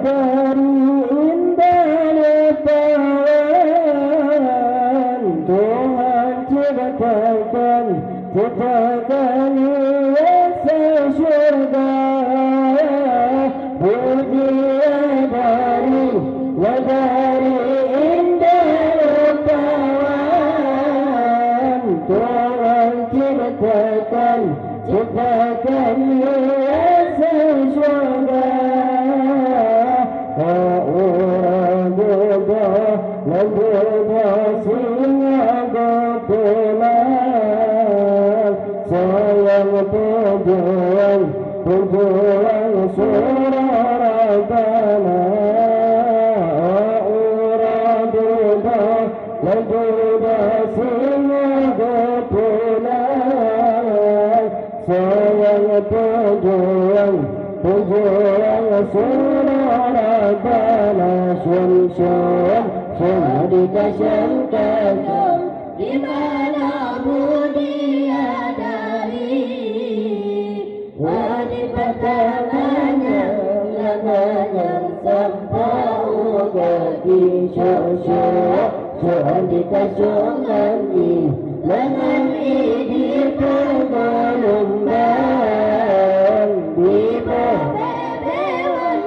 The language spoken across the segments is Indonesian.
dari indah lupawan Tuhan ciptakan hiasa syurga pujian dari indah lupawan Tuhan ciptakan hiasa syurga orang juga singa gopelan sayang tujuan surah Rabbana orang juga singa gopelan sayang tujuan surah Rabbana syum dikasihkan di mana dia dari wanita tangannya lengan sampai kaki syum dikasihkan di lengan di pergelombang di bebewan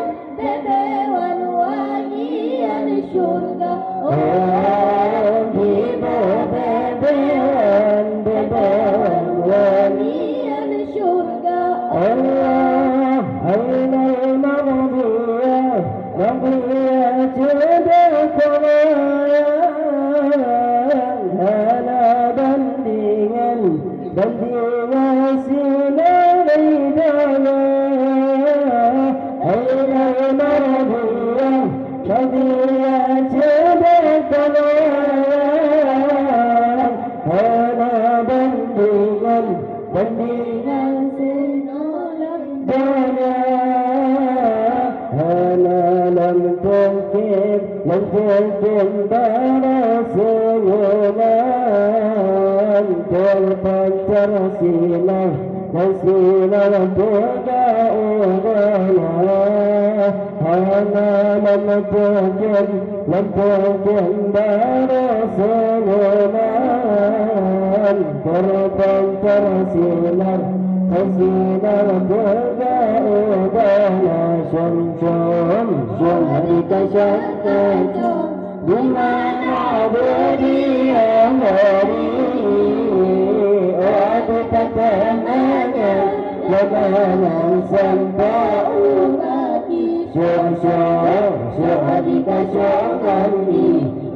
wangian syurga di bebewan wangian syurga Allah Maghfirah cedek hana bandingan sinar hidayah Maghfirah cedek hana bandingan sinar hidayah hana lam tungkib barasayunan terpancar sinar tiga udara hana lam tungkib barasayunan terpancar sinar tiga udara syum dikasihkan di mana dia dari wanita tangannya lengan sampai kaki syum dikasihkan di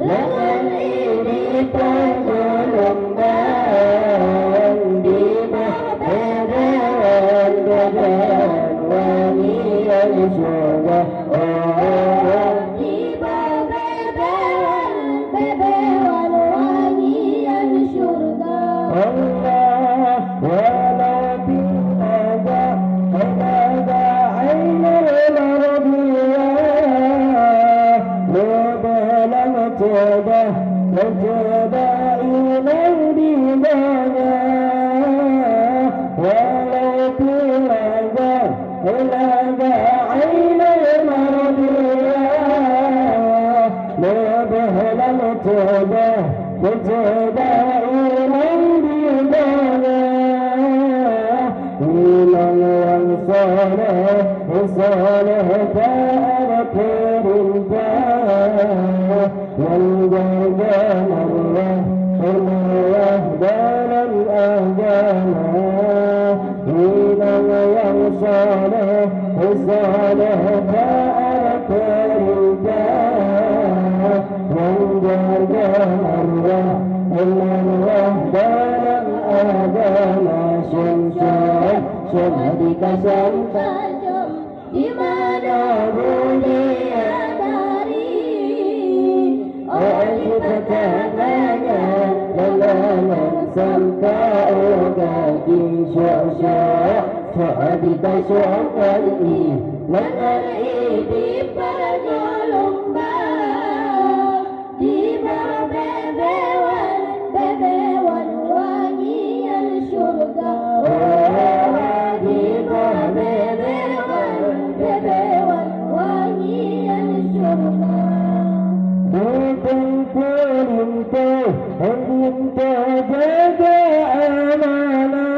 lengan ini pergelombang di bebewan wangian syurga di bebewan wangian syurga Allah walau bilaga ainul mardiyah lebalang cedah ilal bidaya walau bilaga ainul mardiyah lebalang cedah ilal bidaya ilang yang saleh ta'ala perintah yang jaga Allah dalam agama ilang yang saleh ta'ala perintah yang jaga Allah dalam agama syum dikasihkan di mana dia dari wanita tangannya lengan sampai kaki syum dikasihkan di lengan di pergelombang di bebewan wangian syurga di bebewan wangian minta jaga amanah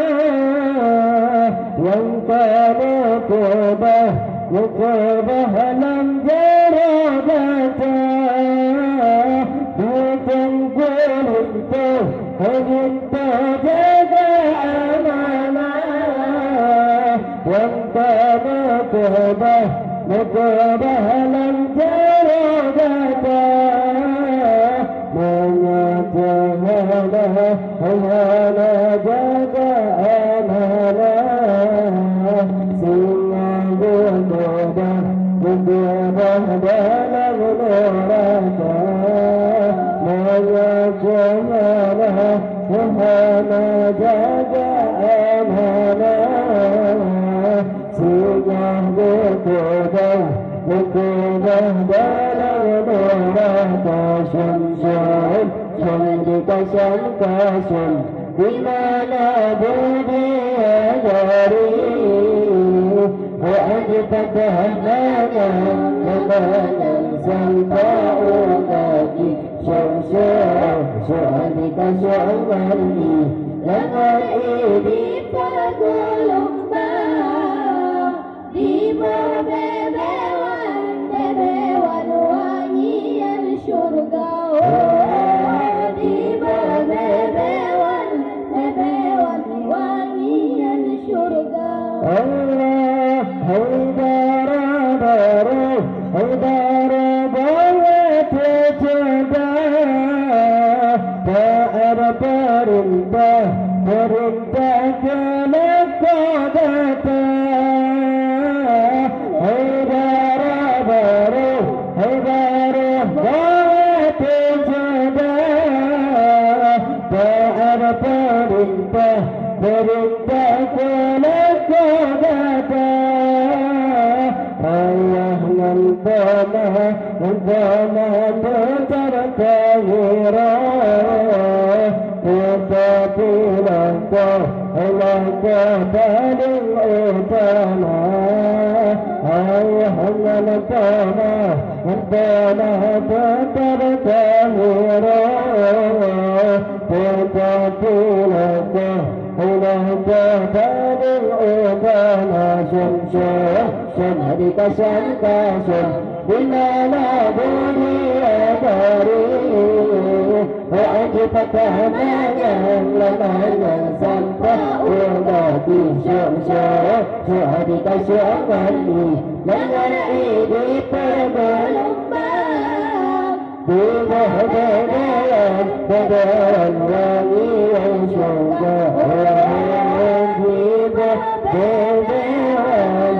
yang kana kubah lam jaradata bukan kulintu minta jaga amanah yang kana kubah lam jaradata menyatakanlah hanya jaga amanah singgung kubah dalam neraka menyatakanlah hanya jaga amanah singgung kubah dalam neraka syamsun syamdika syamsun dimana budi dari وأجفتنا لنا سنفاء لكي شمسا سؤالك سؤالي لما إيدي فقلوبا ديما bebewan wangian surga dima bebewan wangian surga Haidara bayat jada tak perintah kena kodata Haidara bayat jada tak perintah kena kodata ayah nantana tertahira tetapi langkah paling utama ayah nantana tertahira tetapi langkah paling utama syamdika syamsun dimana budi dari وأجفتنا لنا سنفاء لكي شمسا سؤالك سؤالي لنا إيدي فقلوبا بمهدان بدان wangian surga bebewan